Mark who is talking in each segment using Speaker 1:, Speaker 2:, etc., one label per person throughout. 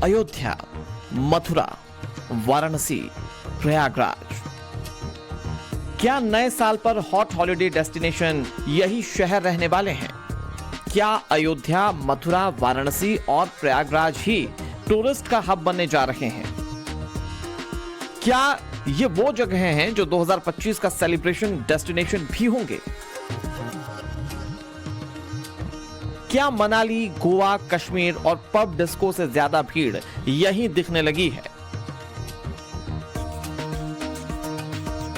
Speaker 1: अयोध्या, मथुरा, वाराणसी, प्रयागराज। क्या नए साल पर हॉट हॉलिडे डेस्टिनेशन यही शहर रहने वाले हैं? क्या अयोध्या, मथुरा, वाराणसी और प्रयागराज ही टूरिस्ट का हब बनने जा रहे हैं? क्या ये वो जगह हैं जो 2025 का सेलिब्रेशन डेस्टिनेशन भी होंगे? क्या मनाली, गोवा, कश्मीर और पब डिस्को से ज्यादा भीड़ यहीं दिखने लगी है?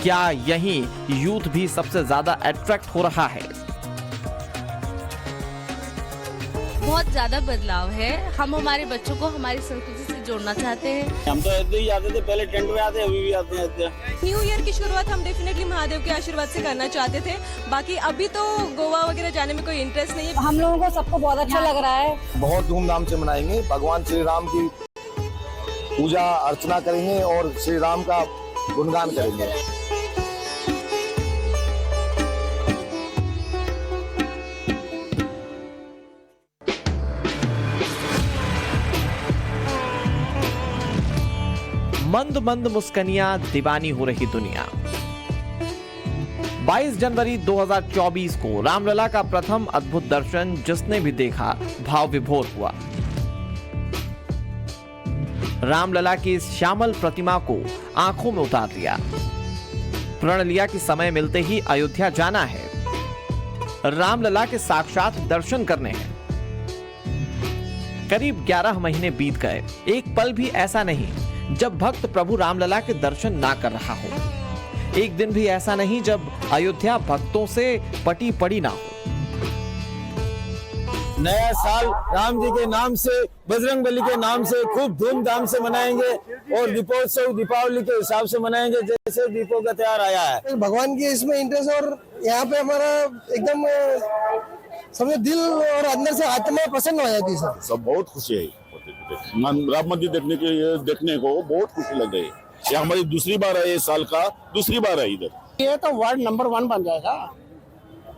Speaker 1: क्या यहीं यूथ भी सबसे ज्यादा अट्रैक्ट हो रहा है?
Speaker 2: बहुत ज्यादा बदलाव है। हम हमारे बच्चों को हमारी संस्कृति से जोड़ना चाहते हैं।
Speaker 3: हम तो ऐसे ही आते थे, पहले टेंट में आते, अभी भी आते हैं।
Speaker 4: न्यू ईयर की शुरुआत हम डेफिनेटली महादेव के आशीर्वाद से करना चाहते थे। बाकी अभी तो गोवा वगैरह जाने में कोई इंटरेस्ट नहीं है।
Speaker 5: हम लोगों को सबको बहुत अच्छा लग रहा है।
Speaker 6: बहुत धूमधाम से मनाएंगे। भगवान श्री राम की पूजा अर्चना करेंगे और श्री राम का गुणगान करेंगे।
Speaker 1: मंद मंद मुस्कनियां, दीवानी हो रही दुनिया। 22 जनवरी 2024 को रामलला का प्रथम अद्भुत दर्शन जिसने भी देखा भाव विभोर हुआ। रामलला की इस श्यामल प्रतिमा को आंखों में उतार लिया। प्रण लिया कि समय मिलते ही अयोध्या जाना है, रामलला के साक्षात दर्शन करने हैं। करीब 11 महीने बीत गए, एक पल भी ऐसा नहीं जब भक्त प्रभु रामलला के दर्शन ना कर रहा हो। एक दिन भी ऐसा नहीं जब अयोध्या भक्तों से पटी पड़ी ना हो।
Speaker 6: नया साल राम जी के नाम से, बजरंगबली के नाम से खूब धूमधाम से मनाएंगे और दीपोत्सव दीपावली के हिसाब से मनाएंगे जैसे दीपों का त्योहार आया है।
Speaker 7: भगवान की इसमें इंटरेस्ट और यहाँ पे हमारा एकदम समझो दिल और अंदर से आत्मा प्रसन्न हो जाती है।
Speaker 3: सब बहुत खुशी है राम मंदिर देखने को बहुत खुशी लग रही है। ये हमारी दूसरी बार है, ये साल का दूसरी बार है इधर।
Speaker 7: ये तो वर्ल्ड नंबर 1 बन जाएगा।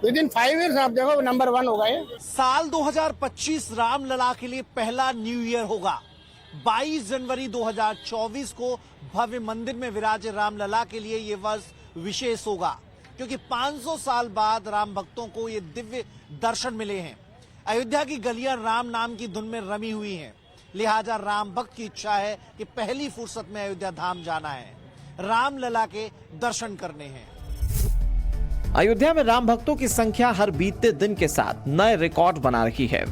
Speaker 7: विदिन 5 इयर्स आप देखो नंबर 1 होगा ये।
Speaker 8: साल 2025 रामलला के लिए पहला न्यू ईयर होगा। 22 जनवरी 2024 को भव्य मंदिर में विराजे रामलला के लिए ये वर्ष विशेष होगा, क्योंकि 500 साल बाद राम भक्तों को ये दिव्य दर्शन मिले हैं। अयोध्या की गलियां राम नाम की धुन में रमी हुई हैं, लिहाजा राम भक्त की इच्छा है कि पहली फुर्सत में अयोध्या धाम जाना है, रामलला के दर्शन करने हैं।
Speaker 1: अयोध्या में राम भक्तों की संख्या हर बीतते दिन के साथ नए रिकॉर्ड बना रही है।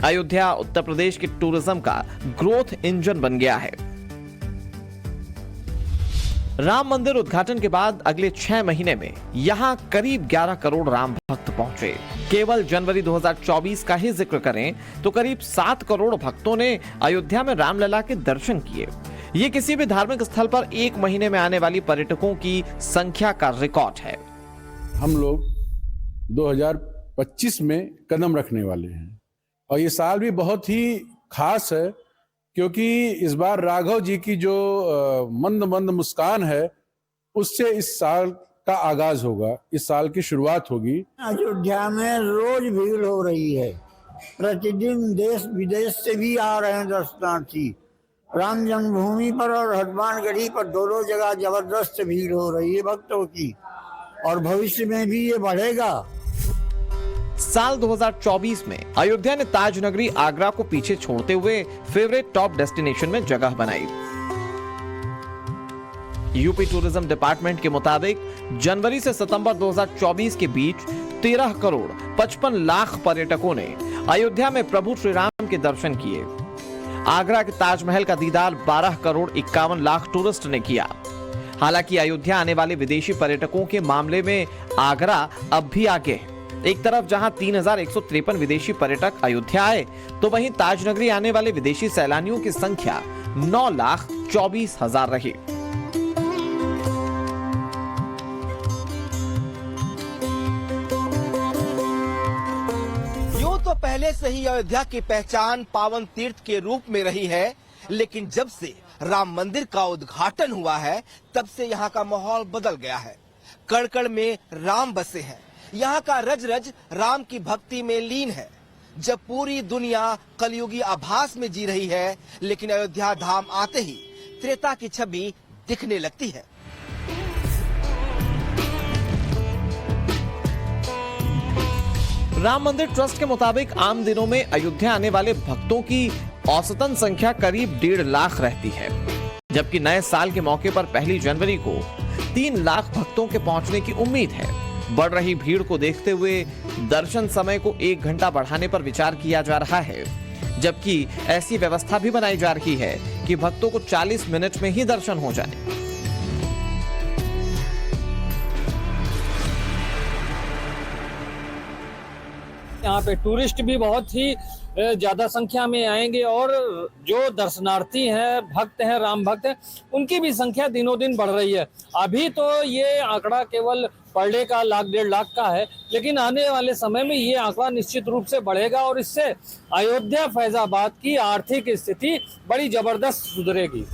Speaker 1: अयोध्या उत्तर प्रदेश के टूरिज्म का ग्रोथ इंजन बन गया है। राम मंदिर उद्घाटन के बाद अगले 6 महीने में यहां करीब 11 करोड़ राम भक्त पहुंचे। केवल जनवरी 2024 का ही जिक्र करें तो करीब 7 करोड़ भक्तों ने अयोध्या में रामलला के दर्शन किए। ये किसी भी धार्मिक स्थल पर एक महीने में आने वाली पर्यटकों की संख्या का रिकॉर्ड है।
Speaker 9: हम लोग 2025 में कदम रखने वाले हैं और ये साल भी बहुत ही खास है, क्योंकि इस बार राघव जी की जो मंद मंद मुस्कान है उससे इस साल का आगाज होगा, इस साल की शुरुआत होगी।
Speaker 7: अयोध्या में रोज भीड़ हो रही है। प्रतिदिन देश विदेश से भी आ रहे हैं दर्शनार्थी। राम जन्मभूमि पर और हनुमानगढ़ी पर दोनों जगह जबरदस्त भीड़ हो रही है भक्तों की, और भविष्य में भी ये बढ़ेगा।
Speaker 1: साल 2024 में अयोध्या ने ताज नगरी आगरा को पीछे छोड़ते हुए फेवरेट टॉप डेस्टिनेशन में जगह बनाई। यूपी टूरिज्म डिपार्टमेंट के मुताबिक जनवरी से सितंबर 2024 के बीच 13 करोड़ 55 लाख पर्यटकों ने अयोध्या में प्रभु श्री राम के दर्शन किए। आगरा के ताजमहल का दीदार 12 करोड़ 51 लाख टूरिस्ट ने किया। हालांकि अयोध्या आने वाले विदेशी पर्यटकों के मामले में आगरा अब भी आगे है। एक तरफ जहां 3153 विदेशी पर्यटक अयोध्या आए, तो वहीं ताजनगरी आने वाले विदेशी सैलानियों की संख्या 9,24,000 रही।
Speaker 8: यूं तो पहले से ही अयोध्या की पहचान पावन तीर्थ के रूप में रही है, लेकिन जब से राम मंदिर का उद्घाटन हुआ है तब से यहाँ का माहौल बदल गया है। कण कण में राम बसे हैं। यहाँ का रज रज राम की भक्ति में लीन है।
Speaker 10: जब पूरी दुनिया कलयुगी आभास में जी रही है, लेकिन अयोध्या धाम आते ही त्रेता की छवि दिखने लगती है।
Speaker 1: राम मंदिर ट्रस्ट के मुताबिक आम दिनों में अयोध्या आने वाले भक्तों की औसतन संख्या करीब 1.5 लाख रहती है, जबकि नए साल के मौके पर 1 जनवरी को 3 लाख भक्तों के पहुंचने की उम्मीद है। बढ़ रही भीड़ को देखते हुए दर्शन समय को 1 घंटा बढ़ाने पर विचार किया जा रहा है, जबकि ऐसी व्यवस्था भी बनाई जा रही है कि भक्तों को 40 मिनट में ही दर्शन हो जाए।
Speaker 6: यहाँ पे टूरिस्ट भी बहुत ही ज्यादा संख्या में आएंगे और जो दर्शनार्थी हैं, भक्त हैं, राम भक्त हैं, उनकी भी संख्या दिनों दिन बढ़ रही है। अभी तो ये आंकड़ा केवल पर डे का 1.5 लाख का है, लेकिन आने वाले समय में ये आंकड़ा निश्चित रूप से बढ़ेगा और इससे अयोध्या फैजाबाद की आर्थिक स्थिति बड़ी जबरदस्त सुधरेगी।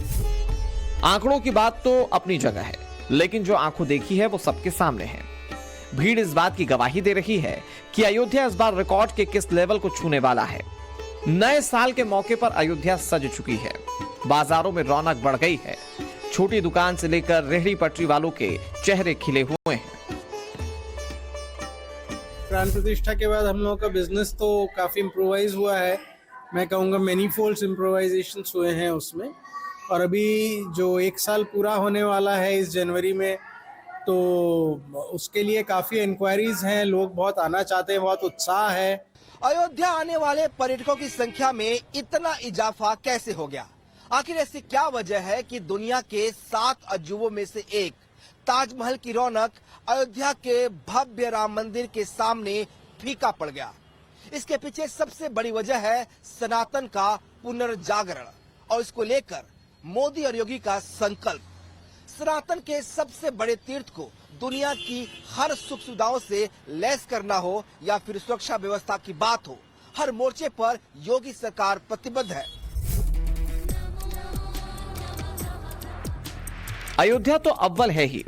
Speaker 1: आंकड़ों की बात तो अपनी जगह है, लेकिन जो आंखों देखी है वो सबके सामने है। भीड़ इस बात की गवाही दे रही है कि अयोध्या इस बार रिकॉर्ड के किस लेवल को छूने वाला है। नए साल के मौके पर अयोध्या सज चुकी है, बाजारों में रौनक बढ़ गई है, छोटी दुकान से लेकर रेहड़ी पटरी वालों के चेहरे खिले हुए हैं।
Speaker 11: प्राण प्रतिष्ठा के बाद हम लोगों का बिजनेस तो काफी इम्प्रोवाइज हुआ है। मैं कहूँगा मैनी फोल्ड्स इम्प्रोवाइजेशन हुए हैं उसमें, और अभी जो 1 साल पूरा होने वाला है इस जनवरी में, तो उसके लिए काफी इंक्वायरीज हैं, लोग बहुत आना चाहते हैं, बहुत उत्साह है।
Speaker 10: अयोध्या आने वाले पर्यटकों की संख्या में इतना इजाफा कैसे हो गया? आखिर ऐसी क्या वजह है कि दुनिया के 7 अजूबों में से एक ताजमहल की रौनक अयोध्या के भव्य राम मंदिर के सामने फीका पड़ गया? इसके पीछे सबसे बड़ी वजह है सनातन का पुनर्जागरण, और इसको लेकर मोदी और योगी का संकल्प। सनातन के सबसे बड़े तीर्थ को दुनिया की हर सुख सुविधाओं से लैस करना हो या फिर सुरक्षा व्यवस्था की बात हो, हर मोर्चे पर योगी सरकार प्रतिबद्ध है।
Speaker 1: अयोध्या तो अव्वल है ही,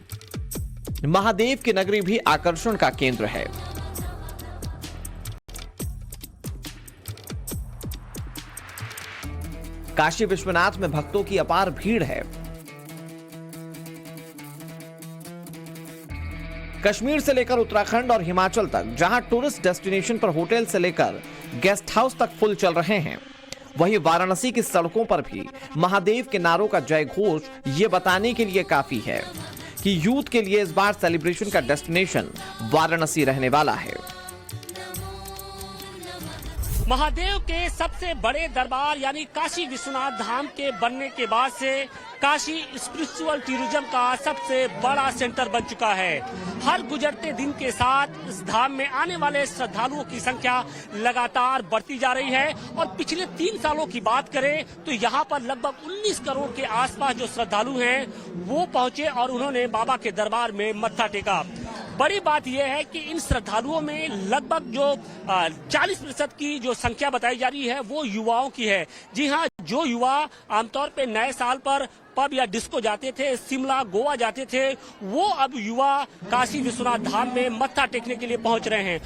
Speaker 1: महादेव की नगरी भी आकर्षण का केंद्र है। काशी विश्वनाथ में भक्तों की अपार भीड़ है। कश्मीर से लेकर उत्तराखंड और हिमाचल तक जहां टूरिस्ट डेस्टिनेशन पर होटल से लेकर गेस्ट हाउस तक फुल चल रहे हैं, वहीं वाराणसी की सड़कों पर भी महादेव के नारों का जय घोष ये बताने के लिए काफी है कि यूथ के लिए इस बार सेलिब्रेशन का डेस्टिनेशन वाराणसी रहने वाला है।
Speaker 12: महादेव के सबसे बड़े दरबार यानी काशी विश्वनाथ धाम के बनने के बाद से काशी स्पिरिचुअल टूरिज्म का सबसे बड़ा सेंटर बन चुका है। हर गुजरते दिन के साथ इस धाम में आने वाले श्रद्धालुओं की संख्या लगातार बढ़ती जा रही है, और पिछले 3 सालों की बात करें तो यहाँ पर लगभग 19 करोड़ के आसपास जो श्रद्धालु हैं वो पहुंचे और उन्होंने बाबा के दरबार में मत्था टेका। बड़ी बात यह है कि इन श्रद्धालुओं में लगभग जो 40% की जो संख्या बताई जा रही है वो युवाओं की है। जी हाँ, जो युवा आमतौर पे नए साल पर पब या डिस्को जाते थे, शिमला गोवा जाते थे, वो अब युवा काशी विश्वनाथ धाम में मत्था टेकने के लिए पहुंच रहे हैं।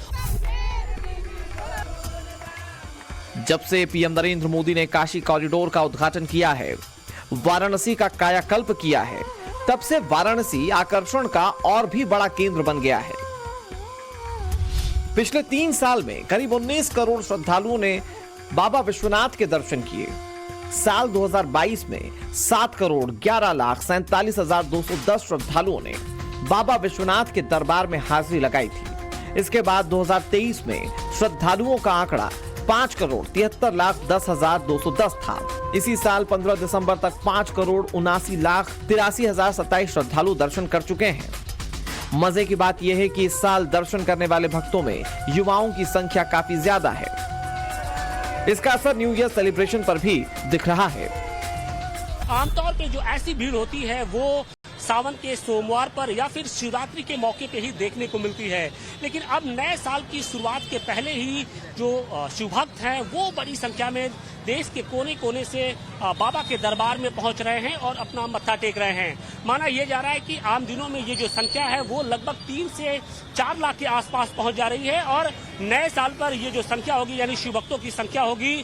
Speaker 1: जब से पीएम नरेंद्र मोदी ने काशी कॉरिडोर का उद्घाटन किया है, वाराणसी का कायाकल्प किया है, तब से वाराणसी आकर्षण का और भी बड़ा केंद्र बन गया है। पिछले 3 साल में करीब 19 करोड़ श्रद्धालुओं ने बाबा विश्वनाथ के दर्शन किए। साल 2022 में 7 करोड़ 11,47,210 श्रद्धालुओं ने बाबा विश्वनाथ के दरबार में हाजिरी लगाई थी। इसके बाद 2023 में श्रद्धालुओं का आंकड़ा 5 करोड़ 73,10,210 था। इसी साल 15 दिसंबर तक 5 करोड़ 79,83,027 श्रद्धालु दर्शन कर चुके हैं। मजे की बात यह है कि इस साल दर्शन करने वाले भक्तों में युवाओं की संख्या काफी ज्यादा है। इसका असर न्यू ईयर सेलिब्रेशन पर भी दिख रहा है।
Speaker 12: आमतौर पे जो ऐसी भीड़ होती है वो सावन के सोमवार पर या फिर शिवरात्रि के मौके पे ही देखने को मिलती है। लेकिन अब नए साल की शुरुआत के पहले ही जो शिव भक्त हैं वो बड़ी संख्या में देश के कोने कोने से बाबा के दरबार में पहुंच रहे हैं और अपना मत्था टेक रहे हैं। माना यह जा रहा है कि आम दिनों में ये जो संख्या है वो लगभग 3 से 4 लाख के आसपास पहुंच जा रही है और नए साल पर ये जो संख्या होगी यानी शिव भक्तों की संख्या होगी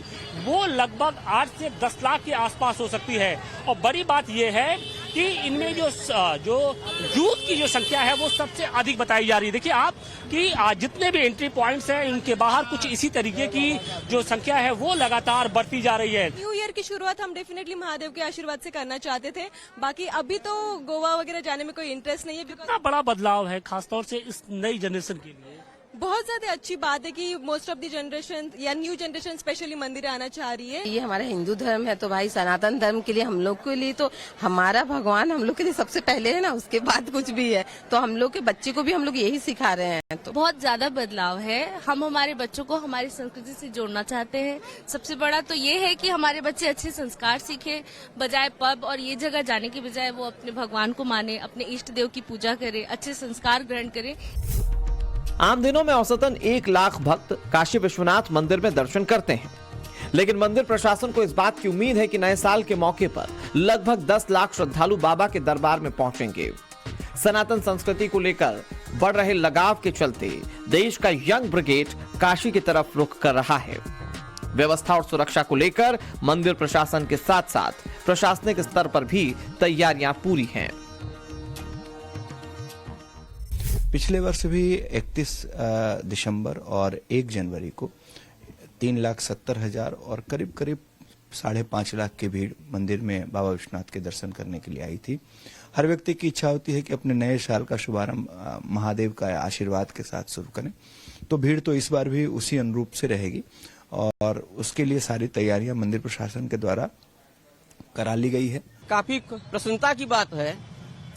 Speaker 12: वो लगभग 8 से 10 लाख के आसपास हो सकती है। और बड़ी बात यह है कि इनमें जो यूथ की जो संख्या है वो सबसे अधिक बताई जा रही है। देखिए आप कि जितने भी एंट्री पॉइंट्स हैं इनके बाहर कुछ इसी तरीके की जो संख्या है वो लगातार बढ़ती जा रही है।
Speaker 4: न्यू ईयर की शुरुआत हम डेफिनेटली महादेव के आशीर्वाद से करना चाहते थे। बाकी अभी तो गोवा वगैरह जाने में कोई इंटरेस्ट नहीं है।
Speaker 12: कितना बड़ा बदलाव है खासतौर से इस नई जनरेशन के लिए।
Speaker 4: बहुत ज्यादा अच्छी बात है कि मोस्ट ऑफ द जनरेशन या न्यू जनरेशन स्पेशली मंदिर आना चाह रही है।
Speaker 5: ये हमारा हिंदू धर्म है तो भाई सनातन धर्म के लिए हम लोग के लिए तो हमारा भगवान हम लोग के लिए सबसे पहले है ना, उसके बाद कुछ भी है। तो हम लोग के बच्चे को भी हम लोग यही सिखा रहे हैं। तो
Speaker 2: बहुत ज्यादा बदलाव है। हम हमारे बच्चों को हमारी संस्कृति से जोड़ना चाहते हैं। सबसे बड़ा तो ये है कि हमारे बच्चे अच्छे संस्कार सीखे, बजाय पब और ये जगह जाने की बजाय वो अपने भगवान को माने, अपने इष्ट देव की पूजा करे, अच्छे संस्कार ग्रहण करे।
Speaker 1: आम दिनों में औसतन 1 लाख भक्त काशी विश्वनाथ मंदिर में दर्शन करते हैं, लेकिन मंदिर प्रशासन को इस बात की उम्मीद है कि नए साल के मौके पर लगभग 10 लाख श्रद्धालु बाबा के दरबार में पहुंचेंगे। सनातन संस्कृति को लेकर बढ़ रहे लगाव के चलते देश का यंग ब्रिगेड काशी की तरफ रुख कर रहा है। व्यवस्था और सुरक्षा को लेकर मंदिर प्रशासन के साथ साथ प्रशासनिक स्तर पर भी तैयारियां पूरी हैं।
Speaker 13: पिछले वर्ष भी 31 दिसंबर और 1 जनवरी को 3,70,000 और करीब 5.5 लाख की भीड़ मंदिर में बाबा विश्वनाथ के दर्शन करने के लिए आई थी। हर व्यक्ति की इच्छा होती है कि अपने नए साल का शुभारंभ महादेव का आशीर्वाद के साथ शुरू करें, तो भीड़ तो इस बार भी उसी अनुरूप से रहेगी और उसके लिए सारी तैयारियां मंदिर प्रशासन के द्वारा करा ली गई है।
Speaker 10: काफी प्रसन्नता की बात है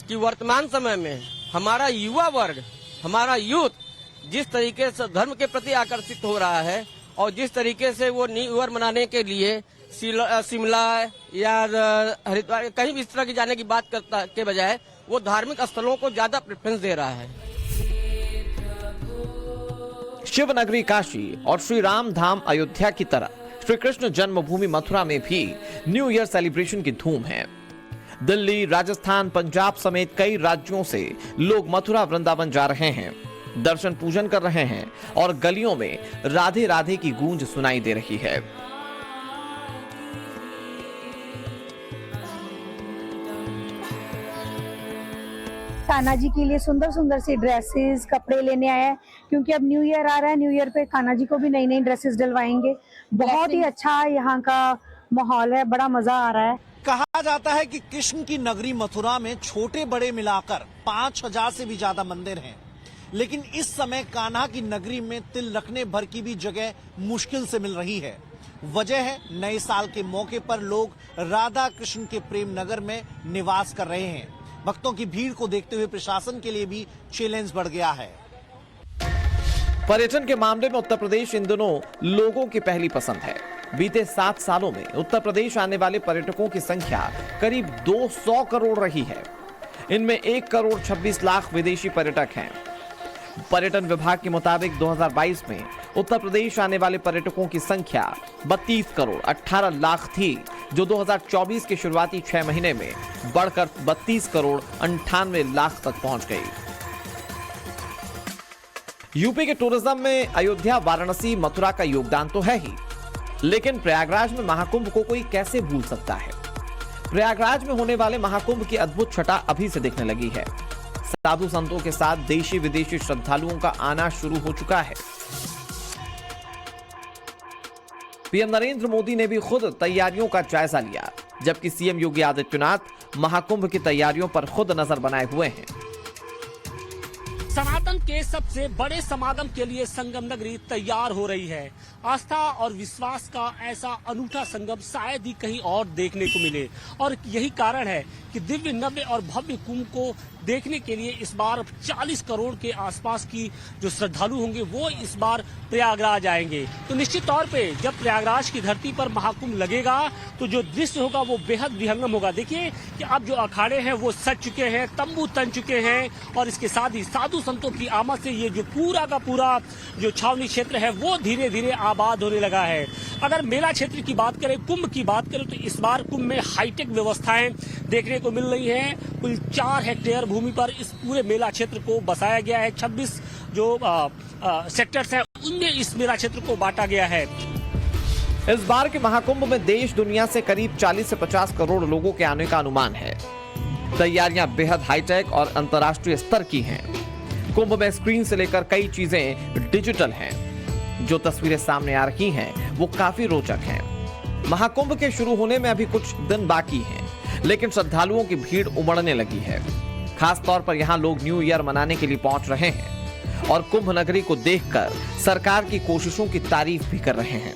Speaker 10: कि वर्तमान समय में हमारा युवा वर्ग, हमारा यूथ जिस तरीके से धर्म के प्रति आकर्षित हो रहा है और जिस तरीके से वो न्यू ईयर मनाने के लिए शिमला या हरिद्वार कहीं भी इस तरह की जाने की बात करता के बजाय वो धार्मिक स्थलों को ज्यादा प्रेफरेंस दे रहा है।
Speaker 1: शिव नगरी काशी और श्री राम धाम अयोध्या की तरह श्री कृष्ण जन्मभूमि मथुरा में भी न्यू ईयर सेलिब्रेशन की धूम है। दिल्ली, राजस्थान, पंजाब समेत कई राज्यों से लोग मथुरा वृंदावन जा रहे हैं, दर्शन पूजन कर रहे हैं और गलियों में राधे राधे की गूंज सुनाई दे रही है।
Speaker 5: कान्हा जी के लिए सुंदर सुंदर सी ड्रेसेस, कपड़े लेने आए हैं क्योंकि अब न्यू ईयर आ रहा है। न्यू ईयर पे कान्हा जी को भी नई नई ड्रेसेस डलवाएंगे। बहुत ही अच्छा यहाँ का माहौल है, बड़ा मजा आ रहा है।
Speaker 8: कहा जाता है कि कृष्ण की नगरी मथुरा में छोटे बड़े मिलाकर 5,000 से भी ज्यादा मंदिर हैं, लेकिन इस समय कान्हा की नगरी में तिल रखने भर की भी जगह मुश्किल से मिल रही है। वजह है नए साल के मौके पर लोग राधा कृष्ण के प्रेम नगर में निवास कर रहे हैं। भक्तों की भीड़ को देखते हुए प्रशासन के लिए भी चैलेंज बढ़ गया है।
Speaker 1: पर्यटन के मामले में उत्तर प्रदेश इन दिनों लोगों की पहली पसंद है। बीते 7 सालों में उत्तर प्रदेश आने वाले पर्यटकों की संख्या करीब 200 करोड़ रही है। इनमें 1 करोड़ 26 लाख विदेशी पर्यटक हैं। पर्यटन विभाग के मुताबिक 2022 में उत्तर प्रदेश आने वाले पर्यटकों की संख्या 32 करोड़ 18 लाख थी, जो 2024 के शुरुआती 6 महीने में बढ़कर 32 करोड़ 98 लाख तक पहुंच गई। यूपी के टूरिज्म में अयोध्या, वाराणसी, मथुरा का योगदान तो है ही, लेकिन प्रयागराज में महाकुंभ को कोई कैसे भूल सकता है। प्रयागराज में होने वाले महाकुंभ की अद्भुत छटा अभी से दिखने लगी है। साधु संतों के साथ देशी विदेशी श्रद्धालुओं का आना शुरू हो चुका है। पीएम नरेंद्र मोदी ने भी खुद तैयारियों का जायजा लिया, जबकि सीएम योगी आदित्यनाथ महाकुंभ की तैयारियों पर खुद नजर बनाए हुए हैं।
Speaker 12: सनातन के सबसे बड़े समागम के लिए संगम नगरी तैयार हो रही है। आस्था और विश्वास का ऐसा अनूठा संगम शायद ही कहीं और देखने को मिले। और यही कारण है कि दिव्य, नव्य और भव्य कुंभ को देखने के लिए इस बार 40 करोड़ के आसपास की जो श्रद्धालु होंगे वो इस बार प्रयागराज आएंगे। तो निश्चित तौर पे जब प्रयागराज की धरती पर महाकुंभ लगेगा तो जो दृश्य होगा वो बेहद विहंगम होगा। देखिए कि अब जो अखाड़े हैं वो सज चुके हैं, तंबू तन चुके हैं और इसके साथ ही साधु संतों की आमद से ये जो पूरा का पूरा जो छावनी क्षेत्र है वो धीरे धीरे आबाद होने लगा है। अगर मेला क्षेत्र की बात करें, कुंभ की बात करें तो इस बार कुंभ में हाईटेक व्यवस्थाएं देखने को मिल रही हैं। कुल 4 हेक्टेयर भूमि पर इस पूरे मेला क्षेत्र को बसाया गया है। 26 जो सेक्टर्स हैं उनमें इस मेला क्षेत्र को बांटा गया है।
Speaker 1: इस बार के महाकुंभ में देश दुनिया से करीब 40 से 50 करोड़ लोगों के आने का अनुमान है। तैयारियां बेहद हाईटेक और अंतर्राष्ट्रीय स्तर की हैं। कुंभ में स्क्रीन से लेकर कई चीजें डिजिटल हैं। जो तस्वीरें सामने आ रही हैं वो काफी रोचक हैं। महाकुंभ के शुरू होने में अभी कुछ दिन बाकी हैं, लेकिन श्रद्धालुओं की भीड़ उमड़ने लगी है। खास तौर पर यहाँ लोग न्यू ईयर मनाने के लिए पहुंच रहे हैं और कुंभ नगरी को देखकर सरकार की कोशिशों की तारीफ भी कर रहे हैं।